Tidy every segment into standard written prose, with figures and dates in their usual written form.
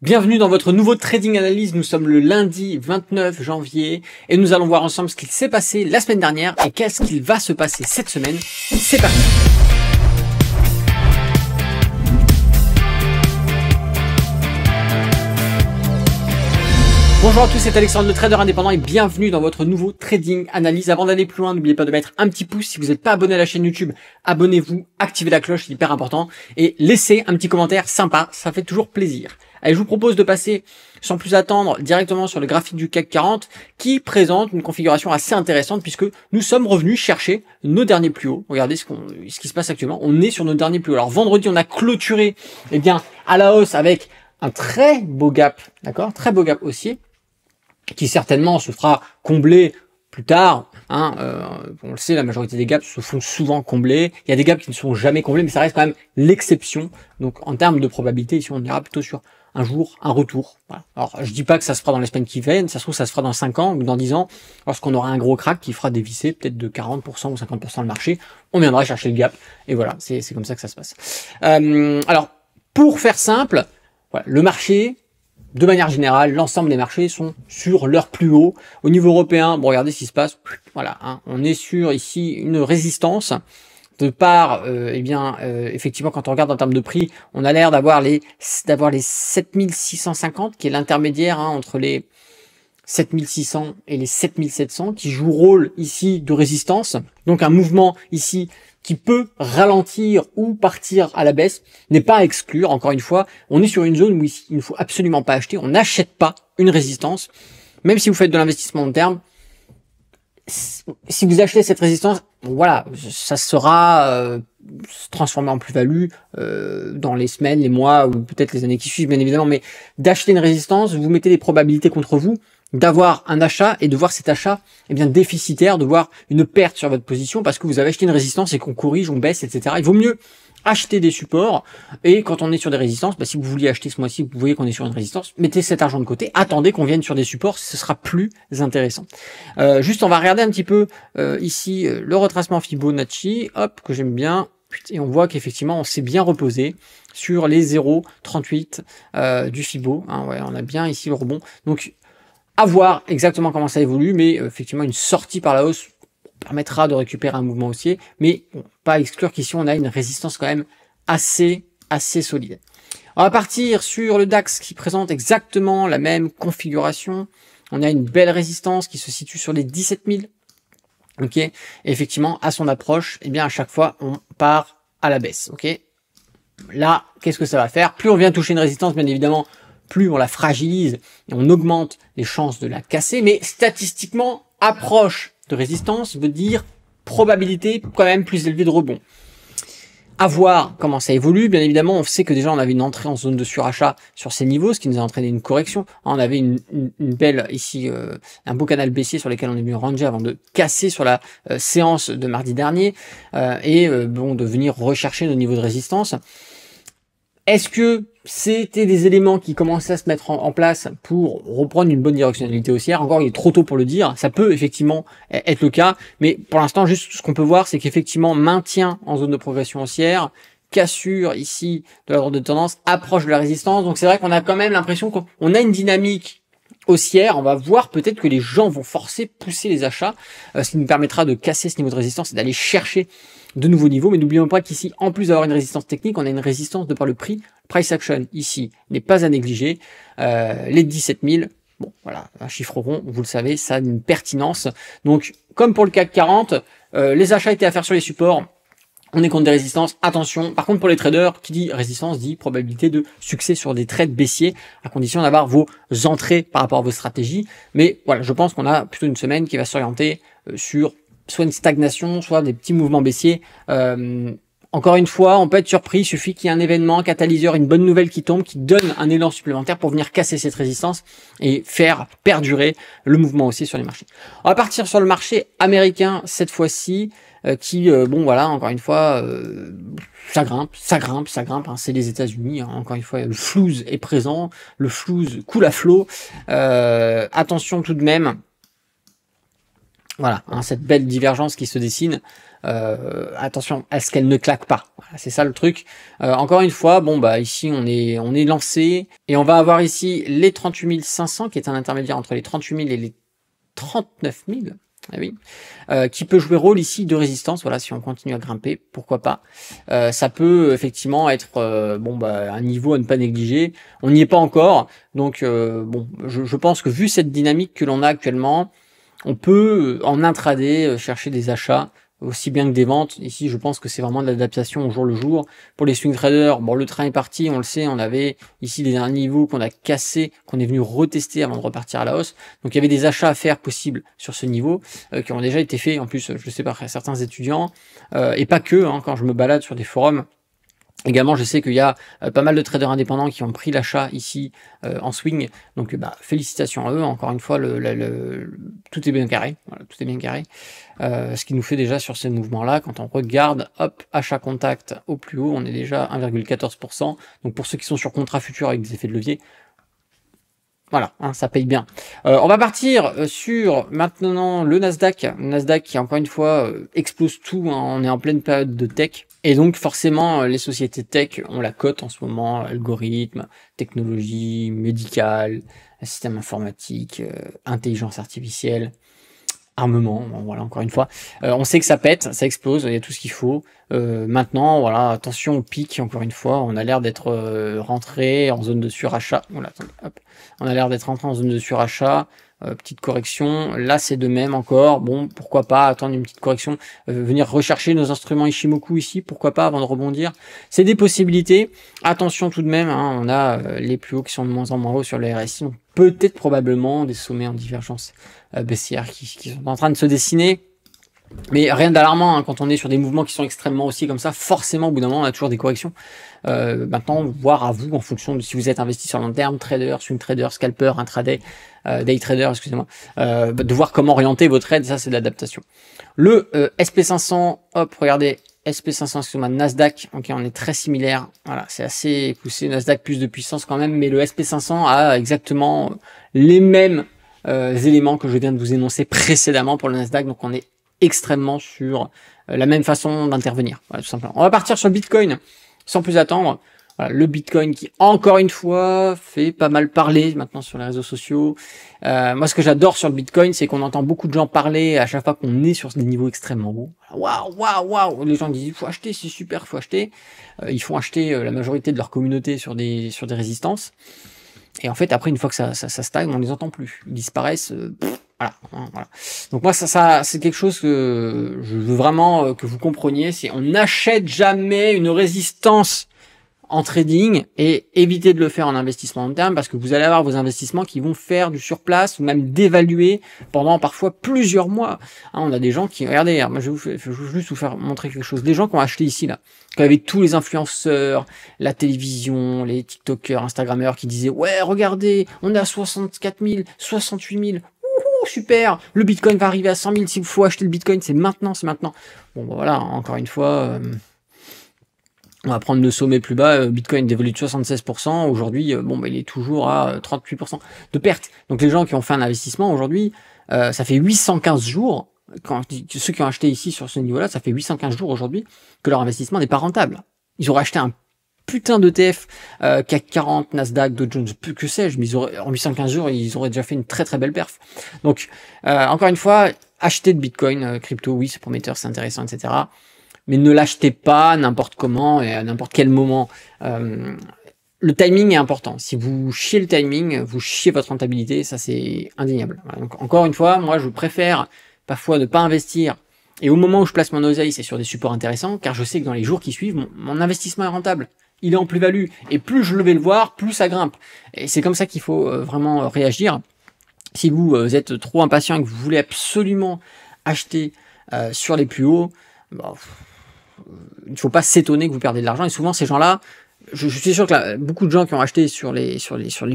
Bienvenue dans votre nouveau Trading Analyse. Nous sommes le lundi 29 janvier et nous allons voir ensemble ce qu'il s'est passé la semaine dernière et qu'est-ce qu'il va se passer cette semaine. C'est parti. Bonjour à tous, c'est Alexandre, le trader indépendant et bienvenue dans votre nouveau Trading Analyse. Avant d'aller plus loin, n'oubliez pas de mettre un petit pouce. Si vous n'êtes pas abonné à la chaîne YouTube, abonnez-vous, activez la cloche, c'est hyper important. Et laissez un petit commentaire sympa, ça fait toujours plaisir. Allez, je vous propose de passer, sans plus attendre, directement sur le graphique du CAC 40 qui présente une configuration assez intéressante puisque nous sommes revenus chercher nos derniers plus hauts. Regardez ce qui se passe actuellement. On est sur nos derniers plus hauts. Alors vendredi, on a clôturé à la hausse avec un très beau gap, d'accord, très beau gap haussier, qui certainement se fera combler plus tard. On le sait, la majorité des gaps se font souvent combler. Il y a des gaps qui ne sont jamais comblés, mais ça reste quand même l'exception. Donc en termes de probabilité, ici on ira plutôt sur un jour, un retour. Voilà. Alors je dis pas que ça se fera dans les semaines qui viennent, ça se trouve ça se fera dans 5 ans ou dans 10 ans, lorsqu'on aura un gros crack qui fera dévisser peut-être de 40% ou 50% le marché, on viendra chercher le gap. Et voilà, c'est comme ça que ça se passe. Alors, pour faire simple, voilà, le marché, de manière générale, l'ensemble des marchés sont sur leur plus haut. Au niveau européen, bon, regardez ce qui se passe. Voilà, on est sur ici une résistance de par, effectivement, quand on regarde en termes de prix, on a l'air d'avoir les 7650, qui est l'intermédiaire entre les 7600 et les 7700, qui joue rôle ici de résistance. Donc un mouvement ici qui peut ralentir ou partir à la baisse n'est pas à exclure. Encore une fois, on est sur une zone où ici, il ne faut absolument pas acheter. On n'achète pas une résistance, même si vous faites de l'investissement long terme. Si vous achetez cette résistance, voilà, ça sera se transformer en plus-value dans les semaines, les mois ou peut-être les années qui suivent, bien évidemment. Mais d'acheter une résistance, vous mettez des probabilités contre vous d'avoir un achat et de voir cet achat déficitaire, de voir une perte sur votre position parce que vous avez acheté une résistance et qu'on corrige, on baisse, etc. Il vaut mieux acheter des supports et quand on est sur des résistances, si vous vouliez acheter ce mois-ci, vous voyez qu'on est sur une résistance, mettez cet argent de côté, attendez qu'on vienne sur des supports, ce sera plus intéressant. Juste, on va regarder un petit peu ici le retracement Fibonacci, hop, que j'aime bien. Et on voit qu'effectivement, on s'est bien reposé sur les 0,38 du Fibo. Ouais, on a bien ici le rebond. Donc, à voir exactement comment ça évolue, mais effectivement, une sortie par la hausse permettra de récupérer un mouvement haussier, mais bon, pas à exclure qu'ici, on a une résistance quand même assez solide. On va partir sur le DAX qui présente exactement la même configuration. On a une belle résistance qui se situe sur les 17 000. Ok, et effectivement, à son approche, à chaque fois, on part à la baisse. Ok, là, qu'est-ce que ça va faire? Plus on vient toucher une résistance, bien évidemment, plus on la fragilise et on augmente les chances de la casser. Mais statistiquement, approche de résistance veut dire probabilité quand même plus élevée de rebond. À voir comment ça évolue. Bien évidemment, on sait que déjà on avait une entrée en zone de surachat sur ces niveaux, ce qui nous a entraîné une correction. On avait une belle ici, un beau canal baissier sur lequel on est venu ranger avant de casser sur la séance de mardi dernier de venir rechercher nos niveaux de résistance. Est-ce que c'était des éléments qui commençaient à se mettre en place pour reprendre une bonne directionnalité haussière? Encore, il est trop tôt pour le dire. Ça peut effectivement être le cas. Mais pour l'instant, juste ce qu'on peut voir, c'est qu'effectivement, maintien en zone de progression haussière, cassure ici de la droite de tendance, approche de la résistance. Donc c'est vrai qu'on a quand même l'impression qu'on a une dynamique haussière. On va voir peut-être que les gens vont pousser les achats, ce qui nous permettra de casser ce niveau de résistance et d'aller chercher de nouveaux niveaux. Mais n'oublions pas qu'ici, en plus d'avoir une résistance technique, on a une résistance de par le prix. Price action ici n'est pas à négliger. Les 17 000, bon voilà, un chiffre rond, vous le savez, ça a une pertinence. Donc, comme pour le CAC 40, les achats étaient à faire sur les supports. On est contre des résistances, attention. Par contre, pour les traders, qui dit résistance dit probabilité de succès sur des trades baissiers, à condition d'avoir vos entrées par rapport à vos stratégies. Mais voilà, je pense qu'on a plutôt une semaine qui va s'orienter sur soit une stagnation, soit des petits mouvements baissiers. Encore une fois, on peut être surpris, il suffit qu'il y ait un événement, un catalyseur, une bonne nouvelle qui tombe, qui donne un élan supplémentaire pour venir casser cette résistance et faire perdurer le mouvement haussier sur les marchés. On va partir sur le marché américain cette fois-ci, encore une fois, ça grimpe, c'est les États-Unis, encore une fois, le flouze est présent, le flouze coule à flot, attention tout de même. Voilà, cette belle divergence qui se dessine. attention à ce qu'elle ne claque pas. Voilà, c'est ça le truc. Encore une fois, bon bah ici on est lancé et on va avoir ici les 38 500 qui est un intermédiaire entre les 38 000 et les 39 000. Ah oui, qui peut jouer rôle ici de résistance. Voilà, si on continue à grimper, pourquoi pas. Ça peut effectivement être bon bah un niveau à ne pas négliger. On n'y est pas encore, donc bon, je pense que vu cette dynamique que l'on a actuellement, on peut en intraday chercher des achats aussi bien que des ventes. Ici, je pense que c'est vraiment de l'adaptation au jour le jour. Pour les swing traders, bon, le train est parti, on le sait, on avait ici un niveau qu'on a cassé, qu'on est venu retester avant de repartir à la hausse. Donc, il y avait des achats à faire possibles sur ce niveau, qui ont déjà été faits, en plus, je sais par certains étudiants, et pas que, hein, quand je me balade sur des forums. Également, je sais qu'il y a pas mal de traders indépendants qui ont pris l'achat ici en swing. Donc, bah, félicitations à eux. Encore une fois, tout est bien carré. Voilà, tout est bien carré. Ce qui nous fait déjà sur ces mouvements-là, quand on regarde, hop, achat contact au plus haut, on est déjà à 1,14%. Donc, pour ceux qui sont sur contrat futur avec des effets de levier, voilà, hein, ça paye bien. On va partir sur maintenant le Nasdaq. Le Nasdaq qui, encore une fois, explose tout. Hein, on est en pleine période de tech. Et donc, forcément, les sociétés tech ont la cote en ce moment. Algorithmes, technologie, médicale, système informatique, intelligence artificielle, armement. Bon, voilà, encore une fois. On sait que ça pète, ça explose, il y a tout ce qu'il faut. Maintenant, voilà, attention au pic, encore une fois. On a l'air d'être rentré en zone de surachat. Voilà, attendez, hop. On a l'air d'être rentré en zone de surachat. Petite correction. Là, c'est de même encore. Bon, pourquoi pas attendre une petite correction. Venir rechercher nos instruments Ishimoku ici. Pourquoi pas avant de rebondir. C'est des possibilités. Attention tout de même. Hein, on a les plus hauts qui sont de moins en moins hauts sur le RSI. Donc, peut-être probablement des sommets en divergence baissière qui sont en train de se dessiner. Mais rien d'alarmant, hein, quand on est sur des mouvements qui sont extrêmement haussiers comme ça, forcément au bout d'un moment on a toujours des corrections. Maintenant, voir à vous en fonction de si vous êtes investi sur long terme, trader, swing trader, scalper, intraday, day trader, excusez-moi, de voir comment orienter votre trade, ça c'est de l'adaptation. Le SP500, hop, regardez, SP500, excusez-moi, Nasdaq, ok, on est très similaire, voilà, c'est assez poussé, Nasdaq plus de puissance quand même, mais le SP500 a exactement les mêmes éléments que je viens de vous énoncer précédemment pour le Nasdaq, donc on est extrêmement sur la même façon d'intervenir, voilà, tout simplement. On va partir sur le Bitcoin sans plus attendre. Voilà, le Bitcoin qui, encore une fois, fait pas mal parler maintenant sur les réseaux sociaux. Moi, ce que j'adore sur le Bitcoin, c'est qu'on entend beaucoup de gens parler à chaque fois qu'on est sur des niveaux extrêmement hauts. Waouh, waouh, waouh. Les gens disent, il faut acheter, c'est super, il faut acheter. Ils font acheter la majorité de leur communauté sur des résistances. Et en fait, après, une fois que ça stagne, on les entend plus. Ils disparaissent. Voilà, voilà. Donc moi, ça c'est quelque chose que je veux vraiment que vous compreniez. C'est on n'achète jamais une résistance en trading et évitez de le faire en investissement long terme parce que vous allez avoir vos investissements qui vont faire du surplace ou même dévaluer pendant parfois plusieurs mois. Hein, on a des gens qui, regardez, moi je veux juste vous faire montrer quelque chose. Des gens qui ont acheté ici là, avec tous les influenceurs, la télévision, les TikTokers, Instagrammeurs qui disaient ouais regardez, on est à 64 000, 68 000. Super, le Bitcoin va arriver à 100 000, s'il faut acheter le Bitcoin, c'est maintenant, c'est maintenant. Bon, ben voilà, encore une fois, on va prendre le sommet plus bas, Bitcoin dévolue de 76%, aujourd'hui, bon, ben il est toujours à 38% de perte. Donc les gens qui ont fait un investissement aujourd'hui, ça fait 815 jours, ceux qui ont acheté ici sur ce niveau-là, ça fait 815 jours aujourd'hui que leur investissement n'est pas rentable. Ils auraient acheté un putain d'ETF, CAC 40, Nasdaq, Dow Jones, que sais-je, mais en 815 jours, ils auraient déjà fait une très très belle perf. Donc, encore une fois, achetez de Bitcoin, crypto, oui, c'est prometteur, c'est intéressant, etc. Mais ne l'achetez pas n'importe comment et à n'importe quel moment. Le timing est important. Si vous chiez le timing, vous chiez votre rentabilité, ça c'est indéniable. Voilà. Donc, encore une fois, moi je préfère parfois ne pas investir. Et au moment où je place mon oseille, c'est sur des supports intéressants, car je sais que dans les jours qui suivent, mon investissement est rentable. Il est en plus-value. Et plus je vais le voir, plus ça grimpe. Et c'est comme ça qu'il faut vraiment réagir. Si vous êtes trop impatient et que vous voulez absolument acheter sur les plus hauts, bah, il ne faut pas s'étonner que vous perdez de l'argent. Et souvent, ces gens-là, je suis sûr que là, beaucoup de gens qui ont acheté sur les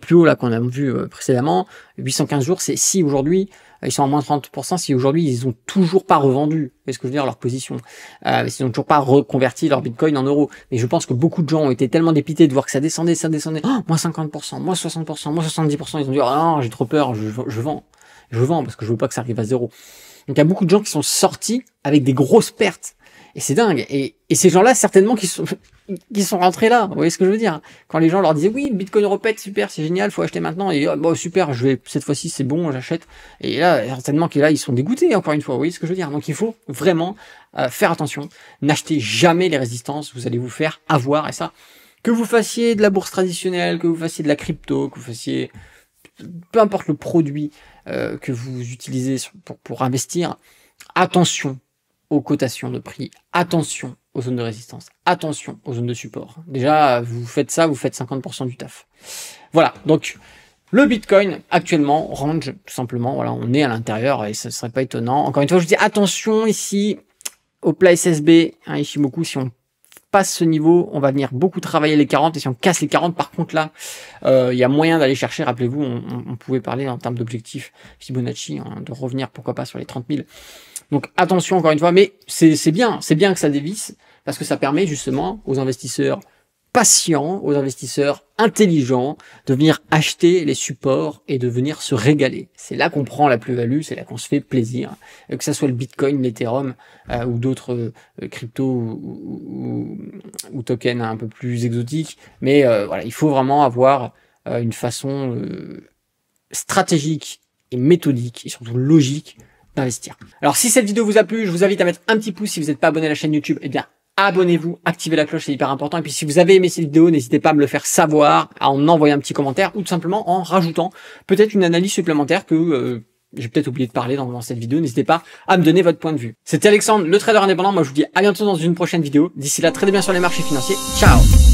plus hauts là qu'on a vu précédemment, 815 jours, c'est si aujourd'hui ils sont à moins 30%, si aujourd'hui ils ont toujours pas revendu, c'est ce que je veux dire, leur position, s'ils ont toujours pas reconverti leur Bitcoin en euros. Mais je pense que beaucoup de gens ont été tellement dépités de voir que ça descendait, oh, moins 50%, moins 60%, moins 70%, ils ont dit oh non, j'ai trop peur, je vends parce que je veux pas que ça arrive à zéro. Donc il y a beaucoup de gens qui sont sortis avec des grosses pertes. Et c'est dingue. Et ces gens-là, certainement, qui sont rentrés là. Vous voyez ce que je veux dire? Quand les gens leur disaient, oui, le Bitcoin repète, super, c'est génial, faut acheter maintenant. Et bon, super, cette fois-ci, c'est bon, j'achète. Et là, certainement qu'ils là, ils sont dégoûtés, encore une fois. Vous voyez ce que je veux dire? Donc, il faut vraiment faire attention. N'achetez jamais les résistances. Vous allez vous faire avoir. Et ça, que vous fassiez de la bourse traditionnelle, que vous fassiez de la crypto, que vous fassiez peu importe le produit que vous utilisez pour investir, attention aux cotations de prix, attention aux zones de résistance, attention aux zones de support. Déjà, vous faites ça, vous faites 50% du taf. Voilà, donc le Bitcoin actuellement range tout simplement, voilà, on est à l'intérieur et ce ne serait pas étonnant. Encore une fois, je vous dis attention ici au plat SSB, hein, Ishimoku, si on passe ce niveau, on va venir beaucoup travailler les 40 et si on casse les 40, par contre là, il y a moyen d'aller chercher, rappelez-vous, on pouvait parler en termes d'objectifs Fibonacci, hein, de revenir pourquoi pas sur les 30 000. Donc attention encore une fois, mais c'est bien que ça dévisse parce que ça permet justement aux investisseurs patients, aux investisseurs intelligents de venir acheter les supports et de venir se régaler. C'est là qu'on prend la plus-value, c'est là qu'on se fait plaisir, que ça soit le Bitcoin, l'Ethereum ou d'autres cryptos ou tokens un peu plus exotiques. Mais voilà, il faut vraiment avoir une façon stratégique et méthodique et surtout logique d'investir. Alors si cette vidéo vous a plu, je vous invite à mettre un petit pouce. Si vous n'êtes pas abonné à la chaîne YouTube, eh bien abonnez-vous, activez la cloche, c'est hyper important. Et puis si vous avez aimé cette vidéo, n'hésitez pas à me le faire savoir, à en envoyer un petit commentaire ou tout simplement en rajoutant peut-être une analyse supplémentaire que j'ai peut-être oublié de parler dans cette vidéo. N'hésitez pas à me donner votre point de vue. C'était Alexandre, le trader indépendant. Moi je vous dis à bientôt dans une prochaine vidéo. D'ici là, tradez bien sur les marchés financiers. Ciao!